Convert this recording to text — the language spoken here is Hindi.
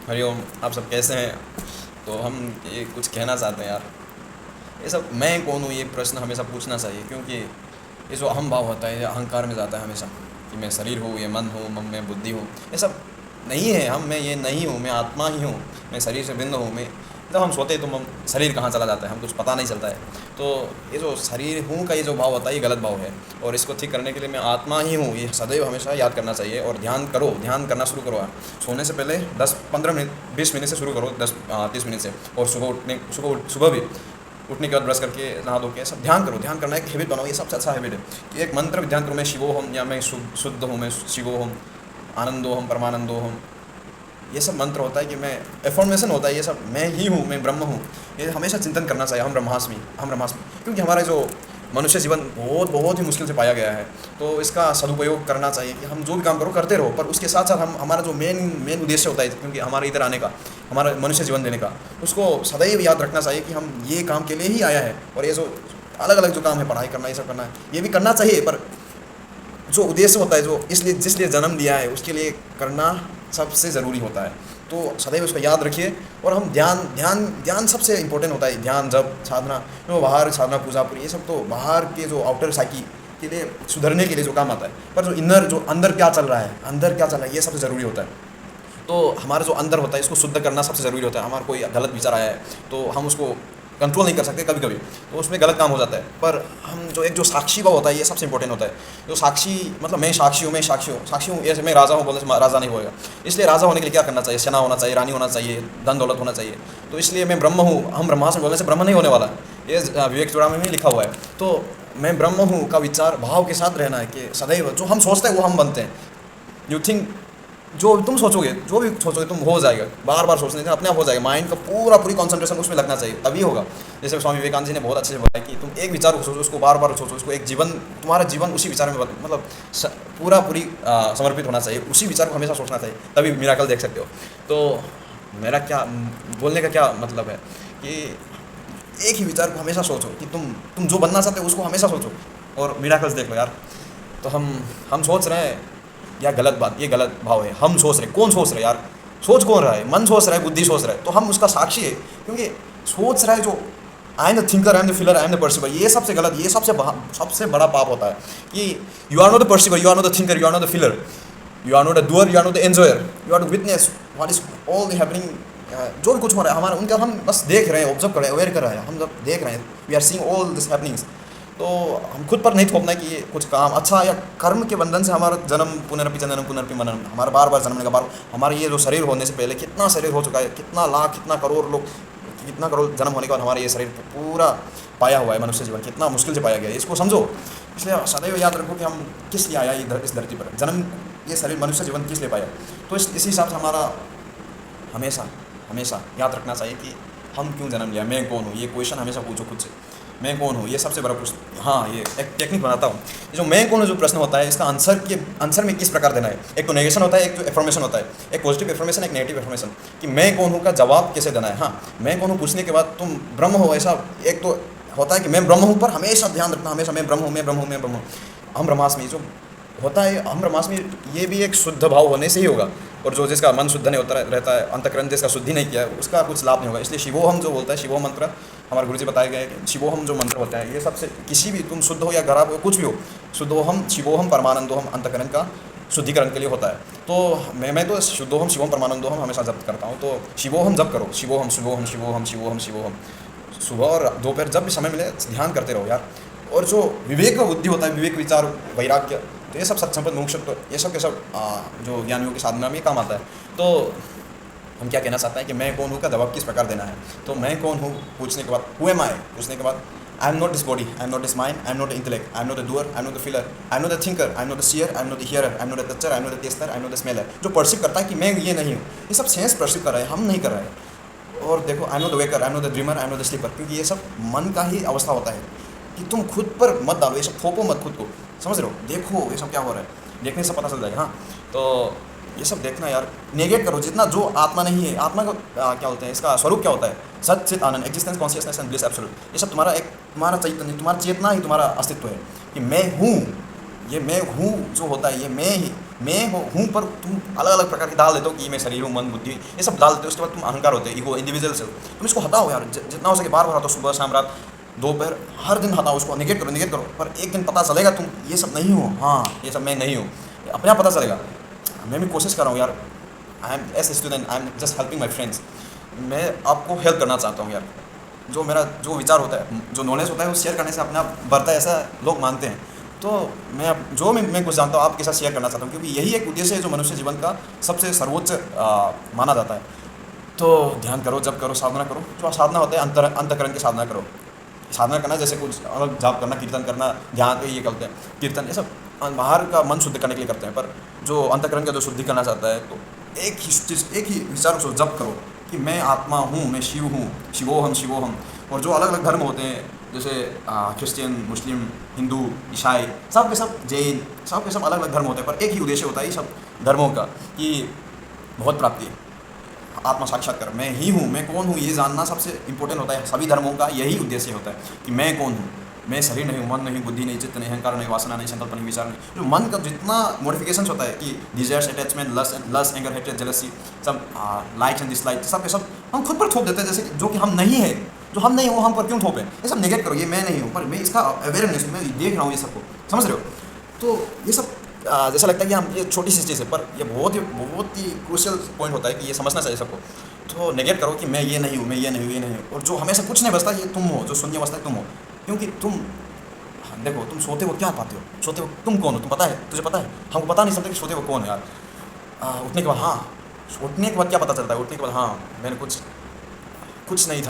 हरिओम। आप सब कैसे हैं? तो हम ये कुछ कहना चाहते हैं यार। ये सब मैं कौन हूँ, ये प्रश्न हमेशा पूछना चाहिए, क्योंकि ये जो अहम भाव होता है ये अहंकार में जाता है हमेशा, कि मैं शरीर हूँ, ये मन हूँ, मैं बुद्धि हूँ। ये सब नहीं है। मैं ये नहीं हूँ, मैं आत्मा ही हूँ। मैं शरीर से भिन्न हूँ। मैं जब हम सोते हैं तो हम शरीर कहाँ चला जाता है हम कुछ पता नहीं चलता है। तो ये जो शरीर हूँ का ये जो भाव होता है ये गलत भाव है, और इसको ठीक करने के लिए मैं आत्मा ही हूँ ये सदैव हमेशा याद करना चाहिए। और ध्यान करो, ध्यान करना शुरू करो यार। सोने से पहले 10-15 मिनट 20 मिनट से शुरू करो, 10-30 मिनट से। और सुबह भी उठने के बाद ब्रश करके नहा धो के सब ध्यान करो। ध्यान करना एक हैबिट बनाओ, ये सबसे अच्छा हैबिट है कि एक मंत्र ध्यान करो, मैं शिवोहम, या मैं शुद्ध हूँ, मैं शिवोहम, आनंदोहम, परमानंदोहम। ये सब मंत्र होता है कि मैं एफर्मेशन होता है, ये सब मैं ही हूँ, मैं ब्रह्म हूँ। ये हमेशा चिंतन करना चाहिए, हम ब्रह्मास्मि, हम ब्रह्मास्मि। क्योंकि हमारा जो मनुष्य जीवन बहुत बहुत ही मुश्किल से पाया गया है, तो इसका सदुपयोग करना चाहिए कि हम जो भी काम करो करते रहो, पर उसके साथ साथ हम हमारा जो मेन मेन उद्देश्य होता है, क्योंकि हमारे इधर आने का, हमारा मनुष्य जीवन देने का, उसको सदैव याद रखना चाहिए कि हम ये काम के लिए ही आया है। और ये जो अलग अलग जो काम है, पढ़ाई करना, ये सब करना है, ये भी करना चाहिए, पर जो उद्देश्य होता है, जो इसलिए जिस लिए जन्म लिया है उसके लिए करना सबसे ज़रूरी होता है। तो सदैव उसको याद रखिए। और हम ध्यान ध्यान ध्यान सबसे इम्पोर्टेंट होता है। ध्यान, जब साधना, जो बाहर साधना, पूजा पूरी, ये सब तो बाहर के जो आउटर साइकी के लिए सुधरने के लिए जो काम आता है, पर जो इनर, जो अंदर क्या चल रहा है, अंदर क्या चल रहा है, ये सबसे ज़रूरी होता है। तो हमारा जो अंदर होता है इसको शुद्ध करना सबसे ज़रूरी होता है। हमारा कोई गलत विचार आया है तो हम उसको कंट्रोल नहीं कर सकते कभी कभी, तो उसमें गलत काम हो जाता है। पर हम जो साक्षी भाव होता है ये सबसे इंपॉर्टेंट होता है। जो साक्षी, मतलब मैं साक्षी हूँ, मैं साक्षी हूँ, साक्षी हूँ, ऐसे मैं राजा हूँ बोलने से राजा नहीं होएगा। इसलिए राजा होने के लिए क्या करना चाहिए? सेना होना चाहिए, रानी होना चाहिए, धन दौलत होना चाहिए। तो इसलिए मैं ब्रह्म हूँ, हम ब्रह्मास्म बोलने से ब्रह्म नहीं होने वाला। ये विवेक चूड़ामणि में लिखा हुआ है। तो मैं ब्रह्म हूँ का विचार भाव के साथ रहना है कि सदैव जो हम सोचते हैं वो हम बनते हैं। यू थिंक, जो तुम सोचोगे, जो भी सोचोगे तुम हो जाएगा। बार बार सोचने से अपने आप हो जाएगा। माइंड का पूरी कंसंट्रेशन उसमें लगना चाहिए, तभी होगा। जैसे स्वामी विवेकानंद जी ने बहुत अच्छे से बताया कि तुम एक विचार को सोचो, उसको बार बार सोचो, उसको एक जीवन, तुम्हारा जीवन उसी विचार में मतलब पूरी समर्पित होना चाहिए, उसी विचार को हमेशा सोचना चाहिए, तभी मिराकल देख सकते हो। तो मेरा क्या बोलने का क्या मतलब है कि एक ही विचार को हमेशा सोचो कि तुम जो बनना चाहते हो उसको हमेशा सोचो, और मिराकल्स देख लो यार। तो हम सोच रहे हैं या गलत बात, ये गलत भाव है। हम सोच रहे, कौन सोच रहे यार? सोच कौन रहा है? मन सोच रहा है, बुद्धि सोच रहा है, तो हम उसका साक्षी है। क्योंकि सोच रहा है जो, I am the thinker, I am the feeler, I am the perceiver, ये सबसे गलत, ये सबसे बड़ा पाप होता है कि you are not the perceiver, you are not the thinker, you are not the feeler, you are not the doer, you are not the enjoyer, you are the witness what is all the happening. जो भी कुछ हो रहा है हमारा, उनका हम बस देख रहे हैं, ऑब्जर्व कर रहे हैं, अवेयर कर रहे हैं। हम जब देख रहे हैं, we are seeing all this happenings. तो हम खुद पर नहीं थोपना है कि ये कुछ काम अच्छा, या कर्म के बंधन से हमारा जन्म पुनरपि जन्म पुनरपि मनन, हमारा बार बार जन्मने का बार, हमारा ये जो शरीर होने से पहले कितना शरीर हो चुका है, कितना लाख, कितना करोड़ लोग, कितना करोड़ जन्म होने के बाद हमारा ये शरीर पूरा पाया हुआ है। मनुष्य जीवन कितना मुश्किल से पाया गया है, इसको समझो। इसलिए सदैव याद रखो कि हम किस लिए आया इस धरती पर, जन्म, ये शरीर, मनुष्य जीवन किस लिए पाया। तो इसी हिसाब से हमारा हमेशा हमेशा याद रखना चाहिए कि हम क्यों जन्म लिया, मैं कौन हूँ। ये क्वेश्चन हमेशा पूछो खुद से, मैं कौन हूँ, ये सबसे बड़ा प्रश्न। हाँ, ये एक टेक्निक बनाता हूँ। ये जो मैं कौन हूँ जो प्रश्न होता है, इसका आंसर में किस प्रकार देना है। एक तो नेगेशन होता है, एक तो एफर्मेशन होता है, एक पॉजिटिव एफर्मेशन, एक नेगेटिव एफर्मेशन। कि मैं कौन हूँ का जवाब कैसे देना है। हाँ, मैं कौन हूँ पूछने के बाद तुम ब्रह्म हो, ऐसा एक तो होता है कि मैं ब्रह्म हूँ, पर हमेशा ध्यान रखना, हमेशा मैं ब्रह्म हूँ, मैं ब्रह्म हूँ, मैं ब्रह्म हूँ। हम ब्रह्मास्मि जो होता है, हम ब्रह्मास्मि, ये भी एक शुद्ध भाव होने से ही होगा। और जो जिसका मन शुद्ध नहीं होता रहता है, अंतकरण जिसका शुद्धि नहीं किया है, उसका कुछ लाभ नहीं होगा। इसलिए शिवोहम जो बोलता है, शिवोहम मंत्र हमारे गुरुजी बताए गए कि शिवोहम जो मंत्र होता है, ये सबसे, किसी भी, तुम शुद्ध हो या खराब हो, कुछ भी हो, शुद्धोहम, शिवोहम, परमानंदोहम, अंतकरण का शुद्धिकरण के लिए होता है। तो मैं तो शुद्धोहम, शिवोहम, परमानंदोहम हमेशा जप करता हूँ। तो शिवोहम जप करो, शिवोहम, शिवोहम, शिवोहम, शिवोहम, शिवोहम। सुबह और दोपहर जब भी समय मिले ध्यान करते रहो यार। और जो विवेक का बुद्धि होता है, विवेक, विचार, वैराग्य, तो ये सब सत्संपद, मोक्ष, तो ये सब के सब जो ज्ञानियों की साधना में काम आता है। तो हम क्या कहना चाहते हैं कि मैं कौन हूँ का जवाब किस प्रकार देना है। तो मैं कौन हूँ पूछने के बाद, हु एम आई पूछने के बाद, I am not this body, I am not this mind, I am not the intellect, I am not the doer, I am not the feeler, I am not the thinker, I am not the seer, I am not the hearer, I am not the toucher, I am not the taster, I am not the smeller. जो परसिव करता है कि मैं ये नहीं हूँ, ये सब सेंस परसिव कर रहे हैं, हम नहीं कर रहे हैं। और देखो, I know the waker, I know the dreamer, I know the sleeper, क्योंकि ये सब मन का ही अवस्था होता है। कि तुम खुद पर मत डालो, ये सब थोपो मत खुद को, समझ रहे हो? देखो ये सब क्या हो रहा है, देखने से पता चल जाएगा। हाँ, तो ये सब देखना यार, नेगेट करो जितना, जो आत्मा नहीं है। आत्मा का क्या बोलते हैं, इसका स्वरूप क्या होता है? सत, चित, आनंद, existence, consciousness and bliss, absolute. ये सब तुम्हारा चैतन्य, तुम्हारा चेतना ही तुम्हारा अस्तित्व है। कि मैं हूँ, ये मैं हूँ जो होता है, ये मैं ही, मैं हूँ, पर तुम अलग अलग प्रकार की डाल देते हो कि मैं शरीर हूँ, मन बुद्धि ये सब डाल देते हो। उसके बाद तुम अहंकार होते हैं, ईगो, इंडिविजुअल से तुम इसको हटाओ यार, जितना हो सके बार बार हटाओ, सुबह शाम रात दोपहर, हर दिन हटाओ उसको, निगेट करो निगेट करो। पर एक दिन पता चलेगा तुम ये सब नहीं हो, हाँ ये सब मैं नहीं हूँ, ये अपने आप पता चलेगा। मैं भी कोशिश कर रहा हूँ यार, I am S student, I am just helping my friends. मैं आपको हेल्प करना चाहता हूँ यार। जो मेरा जो विचार होता है, जो नॉलेज होता है, वो शेयर करने से अपने आप बढ़ता है, ऐसा लोग मानते हैं। तो मैं जो मैं कुछ जानता हूँ आपके साथ शेयर करना चाहता हूँ, क्योंकि यही एक उद्देश्य है जो मनुष्य जीवन का सबसे सर्वोच्च माना जाता है। तो ध्यान करो, जब करो, साधना करो। जो साधना होता है अंतकरण की साधना करो। साधना करना जैसे कुछ अलग जाप करना, कीर्तन करना, ध्यान ये करते हैं, कीर्तन ये सब बाहर का मन शुद्ध करने के लिए करते हैं। पर जो अंतकरण का जो शुद्धि करना चाहता है, तो एक ही चीज़, एक ही विचार को जप करो कि मैं आत्मा हूँ, मैं शिव हूँ, शिवोहम शिवोहम। और जो अलग अलग धर्म होते हैं, जैसे क्रिश्चियन, मुस्लिम, हिंदू, ईसाई, सब के सब, जैन, सब के सब अलग अलग धर्म होते हैं, पर एक ही उद्देश्य होता है ये सब धर्मों का, कि बहुत प्राप्ति, आत्मा साक्षात्कार, मैं ही हूँ, मैं कौन हूँ ये जानना सबसे इंपॉर्टेंट होता है। सभी धर्मों का यही उद्देश्य होता है कि मैं कौन हूँ, मैं शरीर नहीं हूँ, मन नहीं, बुद्धि नहीं, चित्त नहीं, अहंकार नहीं, वासना नहीं, संकल्प नहीं, विचार नहीं। जो मन का जितना मॉडिफिकेशन होता है कि desires, attachment, lust, anger, hatred, jealousy, सब लाइक्स एंड डिसलाइक, सब के सब हम खुद पर थोप देते हैं, जैसे जो कि हम नहीं है। जो हम नहीं हो हम पर क्यों थोपें? ये सब नेगेट करो, ये मैं नहीं हूँ, पर मैं इसका अवेयरनेस, मैं देख रहा हूँ ये सबको, समझ रहे हो? तो ये सब जैसा लगता है कि हम ये छोटी सी चीज़ है, पर ये बहुत ही क्रूशियल पॉइंट होता है कि ये समझना चाहिए सबको। तो नेगेट करो कि मैं ये नहीं हूँ, मैं ये नहीं हूँ, ये नहीं हूँ। और जो हमेशा कुछ नहीं बचता, ये तुम हो, जो शून्य बचता है तुम हो। क्योंकि तुम देखो, तुम सोते हो क्या पाते हो? सोते हो तुम कौन हो? तुम पता है? तुझे पता है? हमको पता नहीं चलता कि सोते हो कौन है यार। उठने के बाद, हाँ, उठने के बाद क्या पता चलता है? उठने के बाद हाँ, मैंने कुछ नहीं था।